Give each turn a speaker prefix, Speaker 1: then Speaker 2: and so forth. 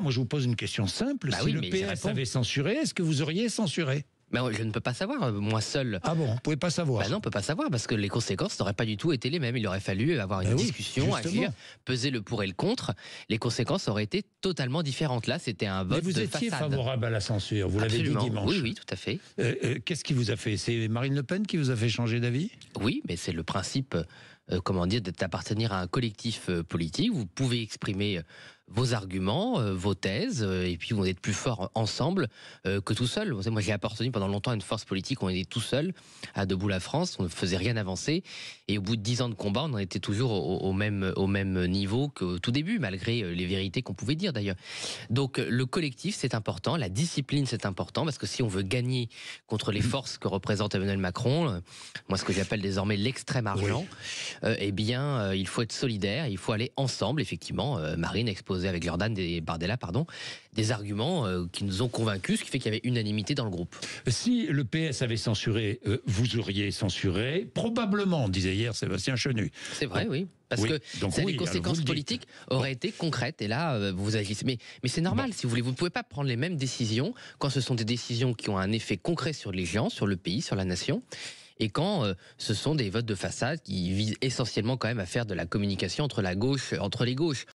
Speaker 1: Moi, je vous pose une question simple.
Speaker 2: Bah
Speaker 1: si
Speaker 2: oui,
Speaker 1: le
Speaker 2: mais j'y
Speaker 1: PS
Speaker 2: réponds.
Speaker 1: avait censuré, est-ce que vous auriez censuré?
Speaker 2: Mais je ne peux pas savoir, moi seul.
Speaker 1: Ah bon, vous ne pouvez pas savoir?
Speaker 2: Bah non, on peut pas savoir parce que les conséquences n'auraient pas du tout été les mêmes. Il aurait fallu avoir une discussion, agir, peser le pour et le contre. Les conséquences auraient été totalement différentes. Là, c'était un vote de façade.
Speaker 1: Mais vous étiez favorable à la censure, vous l'avez dit dimanche.
Speaker 2: Oui, oui, tout à fait.
Speaker 1: Qu'est-ce qui vous a fait? C'est Marine Le Pen qui vous a fait changer d'avis?
Speaker 2: Oui, mais c'est le principe, d'appartenir à un collectif politique. Vous pouvez exprimer vos arguments, vos thèses, et puis vous êtes plus fort ensemble que tout seul. Moi, j'ai appartenu pendant longtemps à une force politique, on était tout seul, à Debout la France, on ne faisait rien avancer, et au bout de 10 ans de combat, on en était toujours au même niveau qu'au tout début, malgré les vérités qu'on pouvait dire d'ailleurs. Donc le collectif, c'est important, la discipline, c'est important, parce que si on veut gagner contre les forces que représente Emmanuel Macron, moi ce que j'appelle désormais l'extrême argent, il faut être solidaire, il faut aller ensemble, effectivement. Marine a exposé avec Jordan et Bardella, des arguments qui nous ont convaincus, ce qui fait qu'il y avait unanimité dans le groupe.
Speaker 1: Si le PS avait censuré, vous auriez censuré, probablement, disait hier Sébastien Chenu.
Speaker 2: C'est vrai, oui. Parce que les conséquences politiques auraient été concrètes. Et là, vous agissez. Mais c'est normal, si vous voulez. Vous ne pouvez pas prendre les mêmes décisions quand ce sont des décisions qui ont un effet concret sur les gens, sur le pays, sur la nation. Et quand ce sont des votes de façade qui visent essentiellement quand même à faire de la communication entre les gauches.